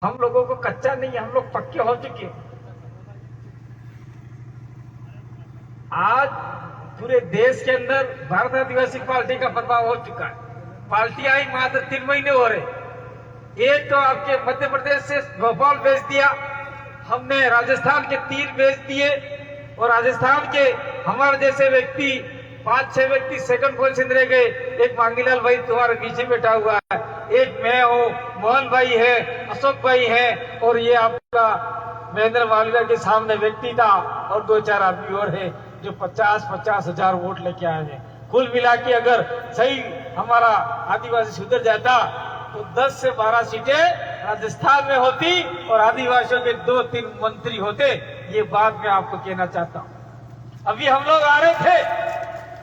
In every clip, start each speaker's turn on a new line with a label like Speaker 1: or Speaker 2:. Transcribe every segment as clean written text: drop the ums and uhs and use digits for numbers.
Speaker 1: हम लोगों को कच्चा नहीं है, हम लोग पक्के हो चुके हैं। आज पूरे देश के अंदर भारत आदिवासी पार्टी का प्रभाव हो चुका है। पार्टियां ही मात्र 3 महीने हो रहे। एक तो आपके मध्य प्रदेश से भोपाल भेज दिया हमने, राजस्थान के 3 भेज दिए, और राजस्थान के हमारे जैसे व्यक्ति 5-6 व्यक्ति सेकंड पोजीशन रह गए। एक मांगीलाल भाई तुम्हारे पीछे बैठा हुआ है, एक मैं हूँ, मोहन भाई है, अशोक भाई है, और ये आपका महेंद्र वालिया के सामने व्यक्ति था, और 2-4 आदमी और है जो 50-50 हजार वोट लेके आए हैं। कुल मिला के अगर सही हमारा आदिवासी सुधर जाता तो 10 से 12 सीटें राजस्थान में होती और आदिवासियों के 2-3 मंत्री होते। ये बात मैं आपको कहना चाहता हूँ। अभी हम लोग आ रहे थे,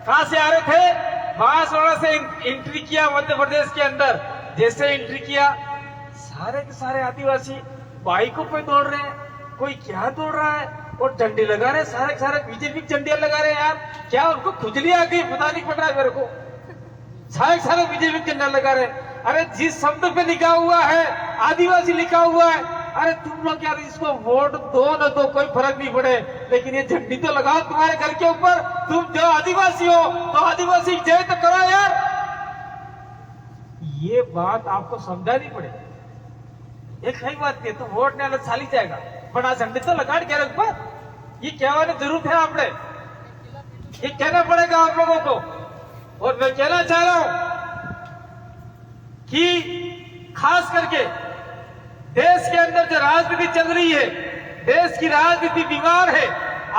Speaker 1: कहां से आ रहे थे? बांसवाड़ा से एंट्री किया मध्य प्रदेश के अंदर। जैसे एंट्री किया, सारे के सारे आदिवासी बाइकों पे दौड़ रहे हैं, कोई क्या दौड़ रहा है, और झंडे लगा रहे हैं, सारे के सारे बीजेपी के झंडे लगा रहे हैं। यार क्या उनको खुजली आ गई, पता नहीं पड़ रहा है मेरे को। सारे के सारे बीजेपी के झंडा लगा रहे हैं। अरे जिस शब्द पे लिखा हुआ है आदिवासी लिखा हुआ है, अरे तुम लोग यार इसको वोट दो न दो कोई फर्क नहीं पड़े, लेकिन ये झंडी तो लगाओ तुम्हारे घर के ऊपर। तुम जो आदिवासी हो तो आदिवासी जय तो करो यार। ये बात आपको समझानी पड़ेगी। एक सही बात नहीं तो वोट नहीं चाली जाएगा, बड़ा झंडे तो लगा के ऊपर। ये कहने की जरूरत है, आपने ये कहना पड़ेगा आप लोगों को। और मैं कहना चाह रहा हूं कि खास करके देश के अंदर जो राजनीति चल रही है, देश की राजनीति बीमार है।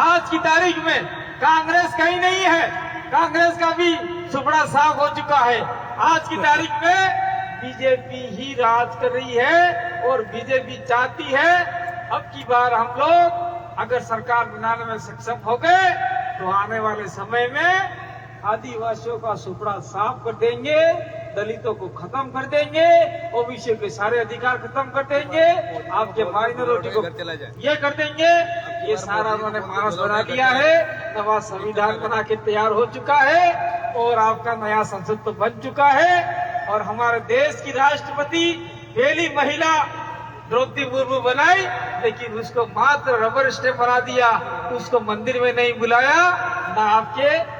Speaker 1: आज की तारीख में कांग्रेस कहीं नहीं है, कांग्रेस का भी सुपड़ा साफ हो चुका है। आज की तारीख में बीजेपी ही राज कर रही है, और बीजेपी चाहती है अब की बार हम लोग अगर सरकार बनाने में सक्षम हो गए तो आने वाले समय में आदिवासियों का सुपड़ा साफ कर देंगे, दलितों को खत्म कर देंगे, ओबीसी के सारे अधिकार खत्म कर देंगे, आपके माइनॉरिटी को ये कर देंगे। ये सारा उन्होंने मानस बना दिया है। नवा संविधान बना के तैयार हो चुका है, और आपका नया संसद तो बन चुका है। और हमारे देश की राष्ट्रपति पहली महिला द्रौपदी मुर्मू बनाई, लेकिन उसको मात्र रबर स्टैंप बना दिया, उसको मंदिर में नहीं बुलाया, ना आपके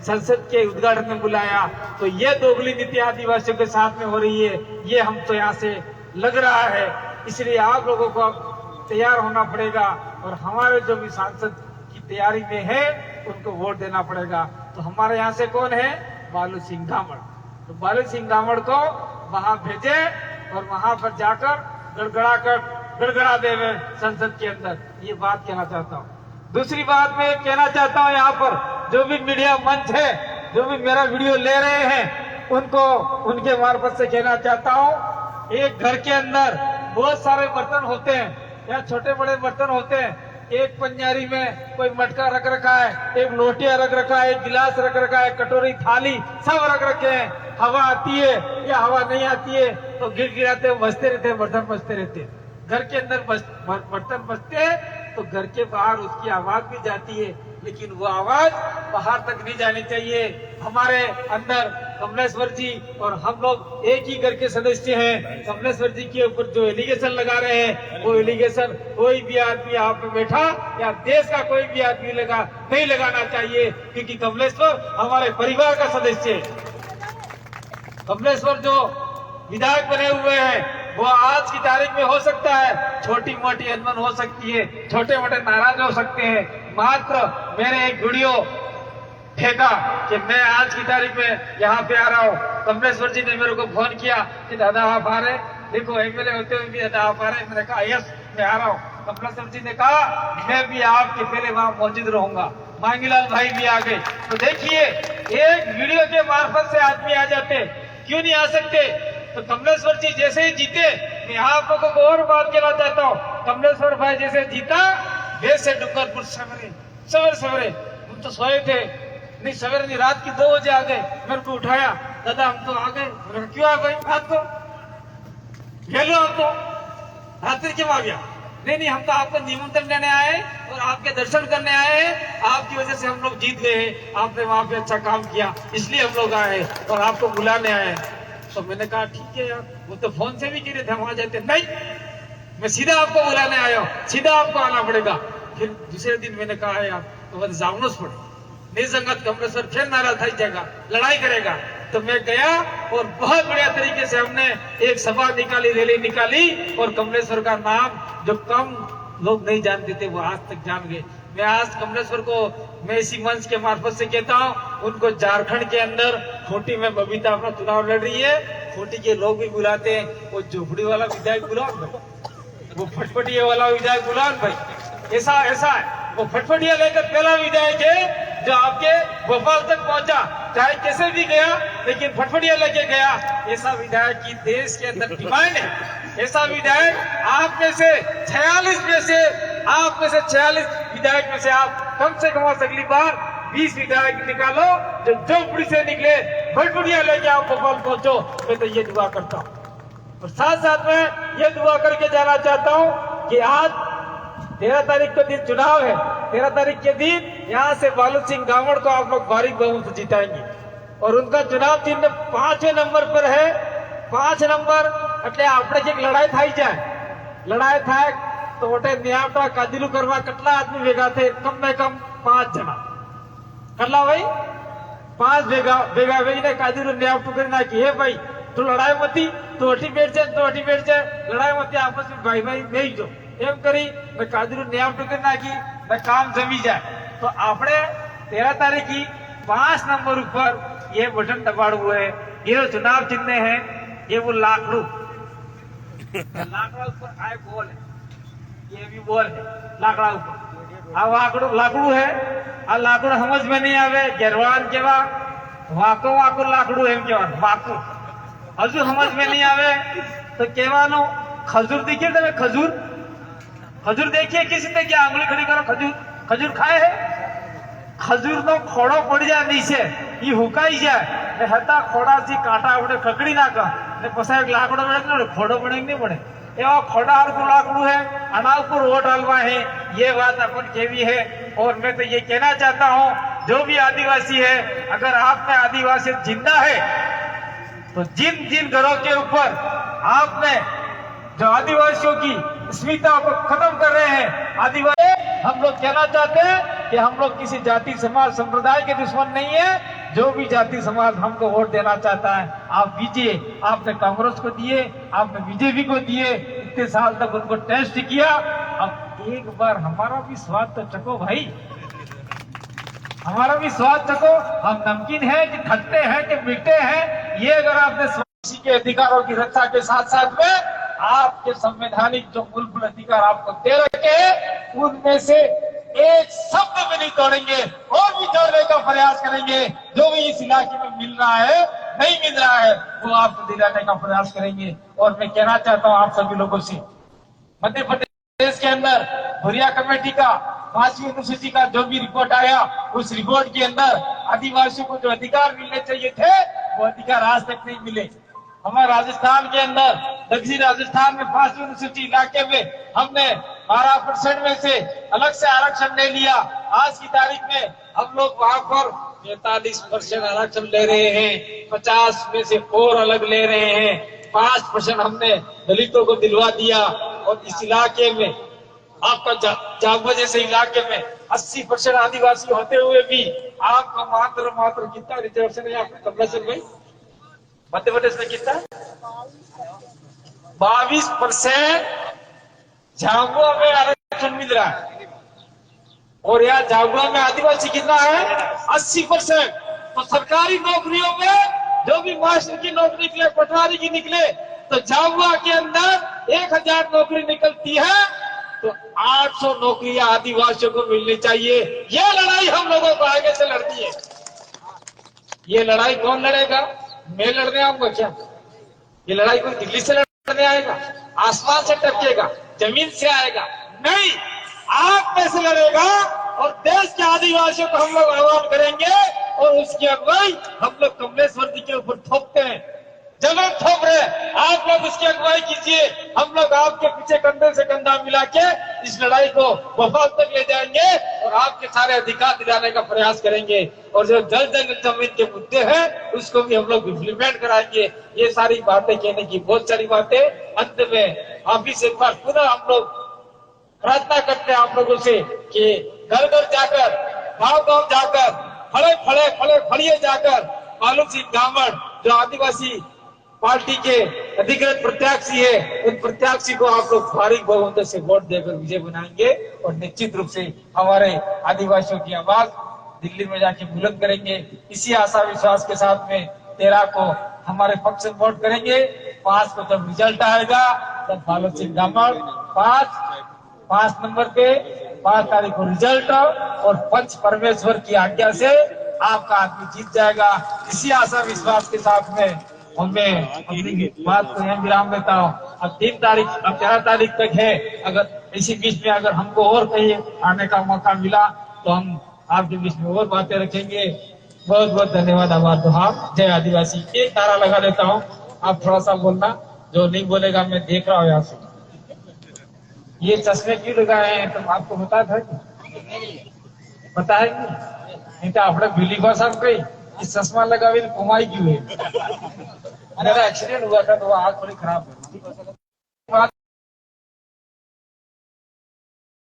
Speaker 1: संसद के उद्घाटन में बुलाया। तो ये दोगली नीति आदिवासियों के साथ में हो रही है, ये हम तो यहाँ से लग रहा है। इसलिए आप लोगों को अब तैयार होना पड़ेगा, और हमारे जो भी सांसद की तैयारी में है उनको वोट देना पड़ेगा। तो हमारे यहाँ से कौन है? बालू सिंह धामड़। तो बालू सिंह धामड़ को वहां भेजे, और वहां पर जाकर गड़गड़ा देवे संसद के अंदर। ये बात कहना चाहता हूँ। दूसरी बात मैं कहना चाहता हूँ, यहाँ पर जो भी मीडिया मंच है, जो भी मेरा वीडियो ले रहे हैं, उनको उनके मार्फत से कहना चाहता हूँ, एक घर के अंदर बहुत सारे बर्तन होते हैं, या छोटे बड़े बर्तन होते हैं। एक पंजारी में कोई मटका रख रखा है, एक लोटिया रख रखा है, एक गिलास रख रखा है, कटोरी थाली सब रख रखे हैं। हवा आती है या हवा नहीं आती है तो गिड़गिड़ाते बजते रहते हैं, बर्तन बजते रहते हैं। घर के अंदर बर्तन बजते हैं तो घर के बाहर उसकी आवाज भी जाती है, लेकिन वो आवाज बाहर तक नहीं जानी चाहिए। हमारे अंदर कमलेश्वर जी और हम लोग एक ही घर के सदस्य हैं। कमलेश्वर जी के ऊपर जो एलिगेशन लगा रहे हैं, वो एलिगेशन कोई भी आदमी यहाँ पे बैठा या देश का कोई भी आदमी नहीं लगाना चाहिए, क्योंकि कमलेश्वर हमारे परिवार का सदस्य है। कमलेश्वर जो विधायक बने हुए हैं वो आज की तारीख में हो सकता है छोटी मोटी अनबन हो सकती है, छोटे मोटे नाराज हो सकते हैं। मात्र मैंने एक वीडियो फेंका कि मैं आज की तारीख में यहाँ पे आ रहा हूँ। कमलेश्वर जी ने मेरे को फोन किया कि दादा आप आ रहे, देखो एमएलए होते हुए भी दादा आप आ रहे। मैंने कहा यस मैं आ रहा हूँ। कमलेश्वर जी ने कहा मैं भी आपके पहले वहां मौजूद रहूंगा। मांगीलाल भाई भी आ गए। तो देखिए, एक वीडियो के मार्फत से आदमी आ जाते, क्यों नहीं आ सकते? तो कमलेश्वर जी जैसे ही जीते, मैं आप लोगों को और बात कहना चाहता हूँ, कमलेश्वर भाई जैसे जीता वैसे डूंगरपुर सवेरे हम तो सोए थे, नहीं सवेरे नहीं, रात की 2 बजे आ गए। मेरे को उठाया, दादा हम तो आ गए। मैंने क्यों आ गए? रात को खेलो, हम तो रात्रि क्यों आ गया? नहीं हम तो आपको निमंत्रण देने आए और आपके दर्शन करने आए हैं। आपकी वजह से हम लोग जीत गए हैं, आपने वहां पे अच्छा काम किया, इसलिए हम लोग आए और आपको बुलाने आए। तो मैंने कहा ठीक है यार, वो तो फोन से भी गिरे थे, हम आ जाते। नहीं मैं सीधा आपको बुलाने आया हूँ, सीधा आपको आना पड़ेगा। फिर दूसरे दिन मैंने कहा है आप तो जावनोच पड़े निजंगत कमलेश्वर फिर नाराज थी जाएगा, लड़ाई करेगा। तो मैं गया और बहुत बढ़िया तरीके से हमने एक सभा निकाली, रैली निकाली और कमलेश्वर का नाम जो कम लोग नहीं जानते थे वो आज तक जान गए। मैं आज कमलेश्वर को मैं इसी मंच के मार्फत से कहता हूँ, उनको झारखंड के अंदर खोटी में बबीता अपना चुनाव लड़ रही है, खोटी के लोग भी बुलाते हैं, वो झोपड़ी वाला विधायक बुलाओ भाई, वो फटफटिया वाला विधायक बुलाओ भाई। ऐसा ऐसा है, वो फटफटिया लेकर पहला विधायक है जो आपके भोपाल तक पहुंचा, चाहे कैसे भी गया लेकिन फटफटिया लेके गया। ऐसा विधायक की देश के अंदर डिमांड है। ऐसा विधायक आप में से 46 विधायक में से आप कम से कम अगली बार 20 विधायक निकालो जो झोपड़ी से निकले, फटफटिया लेके आप भोपाल पहुंचो। मैं तो ये दुआ करता हूँ और साथ साथ में ये दुआ करके जाना चाहता हूँ कि आज 13 तारीख के दिन चुनाव है। 13 तारीख के दिन यहाँ से बालू सिंह गावड़ को आप लोग भारी बहुमत से जिताएंगे और उनका चुनाव चिन्ह 5वें नंबर पर है। 5 नंबर એટલે આપણે જે લડાઈ થઈ જાય, લડાઈ થાય તો ઓટે ન્યાવટા કાદીલુ કરવા કેટલા આદમી ભેગા થે? કમ મે કમ 5 જણા કેટલા ભાઈ? 5 ભેગા વેગીને કાદીલુ ન્યાવટું કરી નાખી। હે ભાઈ તું લડાઈ મતી તો અઠી બેઠ જાય, લડાઈ મતી આપસ में भाई भाई બેહી જો એમ કરી મેં કાદીલુ ન્યાવટું કરી નાખી ને કામ જમી જાય। તો આપણે 13 તારીખી 5 नंबर ऊपर ये बटन दबाड़વું है। ये चुनाव चिन्ह है, ये वो लाकड़ू लाकड़ा ऊपर आए बॉल है, ये भी बॉल है लाकड़ा ऊपर। आ लाकड़ू है, आ लाकड़ू समझ में नहीं आवे गेरवान केवा वाको वाको लाकड़ू एम केवा वाको हजू समझ में नहीं आवे तो केवानो खजूर देखिए तमे खजूर देखिए किसी ने क्या आंगली खड़ी करो खजूर खाए है? खजूर नो खोड़ो पड़ जाए नीचे, ये हुकाई जाए ने हता खोड़ा सी कांटा उड़े ककड़ी नाका ने पसा एक लाकड़ो बने खोड़ो बने नहीं बने एवा खोड़ा हर को लाकड़ू है अना ऊपर वोट डालवा है। ये बात अपन केवी है और मैं तो ये कहना चाहता हूँ जो भी आदिवासी है, अगर आप में आदिवासी जिंदा है तो जिन घरों के ऊपर आपने जो आदिवासियों की अस्मिता को खत्म कर रहे हैं, आदिवासी हम लोग कहना चाहते हैं कि हम लोग किसी जाति समाज संप्रदाय के दुश्मन नहीं है। जो भी जाति समाज हमको वोट देना चाहता है आप दीजिए। आपने कांग्रेस को दिए, आपने बीजेपी को दिए, इतने साल तक उनको टेस्ट किया, अब एक बार हमारा भी स्वाद तो चखो भाई, हमारा भी स्वाद चखो। हम नमकीन है कि खट्टे हैं कि मीठे हैं, ये अगर आपने किसी के अधिकारों की रक्षा के साथ साथ में आपके संवैधानिक जो मूलभूत अधिकार आपको दे रखे हैं उनमें से एक शब्द में नहीं तोड़ेंगे और भी जोड़ने का प्रयास करेंगे। जो भी इस इलाके में मिल रहा है, नहीं मिल रहा है, वो आपको दिलाने का प्रयास करेंगे। और मैं कहना चाहता हूँ आप सभी लोगों से, मध्य प्रदेश के अंदर भुरिया कमेटी का 5वीं अनुसूची का जो भी रिपोर्ट आया, उस रिपोर्ट के अंदर आदिवासियों को जो अधिकार मिलने चाहिए थे वो अधिकार आज तक नहीं मिले। हमारे राजस्थान के अंदर, दक्षिण राजस्थान में 5वीं अनुसूची इलाके में हमने 12% में से अलग से आरक्षण ले लिया। आज की तारीख में हम लोग वहां पर 45% आरक्षण ले रहे हैं, 50 में से और अलग ले रहे हैं, 5% हमने दलितों को दिलवा दिया। और इस इलाके में आपका जागवा जैसे इलाके में 80% आदिवासी होते हुए भी आपका मात्र कितना रिजर्वेशन है आपका कमलेश्वर भाई? मध्य प्रदेश में कितना? 22% झाबुआ में आरक्षण मिल रहा है और यहाँ झाबुआ में आदिवासी कितना है? 80%। तो सरकारी नौकरियों में जो भी मास्टर की नौकरी निकले, पटवारी की निकले, तो झाबुआ के अंदर 1000 नौकरी निकलती है तो 800 नौकरियां आदिवासियों को मिलनी चाहिए। ये लड़ाई हम लोगों को आगे से लड़नी है। ये लड़ाई कौन लड़ेगा? मैं लड़ने आऊंगा क्या? ये लड़ाई कोई दिल्ली से लड़ने आएगा, आसमान से टपकेगा, जमीन से आएगा? नहीं, आप में से लड़ेगा और देश के आदिवासियों को हम लोग आह्वान करेंगे और उसकी अगुवाई हम लोग कमलेश्वर जी के ऊपर थोपते हैं, जगह थोप रहे, आप लोग उसकी अगुवाई कीजिए। हम लोग आपके पीछे कंधे से कंधा मिला के इस लड़ाई को भोपाल तक ले जाएंगे और आपके सारे अधिकार दिलाने का प्रयास करेंगे। और जो जल जमीन के मुद्दे हैं उसको भी हम लोग इम्प्लीमेंट कराएंगे। ये सारी बातें कहने की बहुत सारी बातें, अंत में आप इस एक बार पुनः हम लोग प्रार्थना करते हैं आप लोगों से कि घर घर जाकर, गांव गांव जाकर, फड़िए जाकर मालूम सिंह गामड़ जो आदिवासी पार्टी के अधिकृत प्रत्याशी है, उन प्रत्याशी को आप लोग भारी बहुमत से वोट देकर विजय बनाएंगे और निश्चित रूप से हमारे आदिवासियों की आवाज दिल्ली में जाके बुलंद करेंगे। इसी आशा विश्वास के साथ में 13 को हमारे पक्ष में वोट करेंगे। 5 को जब रिजल्ट आएगा तब मालूम सिंह गामड़ 5 नंबर पे 5 तारीख को रिजल्ट और पंच परमेश्वर की आज्ञा से आपका आदमी जीत जाएगा। इसी आशा विश्वास के साथ में मैं अपनी बात को यहाँ विराम देता हूँ। अब 13 तारीख तक है, अगर इसी बीच में अगर हमको और कहीं आने का मौका मिला तो हम आपके बीच में और बातें रखेंगे। बहुत बहुत धन्यवाद, आभार दुहार, जय आदिवासी। एक नारा लगा देता हूँ, आप थोड़ा सा बोलना, जो नहीं बोलेगा मैं देख रहा हूँ यहाँ से। ये चश्मे क्यों लगाए हैं तो आपको पता था कि पता है कि नहीं तो आपने बिल्ली भाषा कही इस चश्मा लगा हुई घुमाई क्यों है। मेरा एक्सीडेंट हुआ था तो आँख थोड़ी खराब है।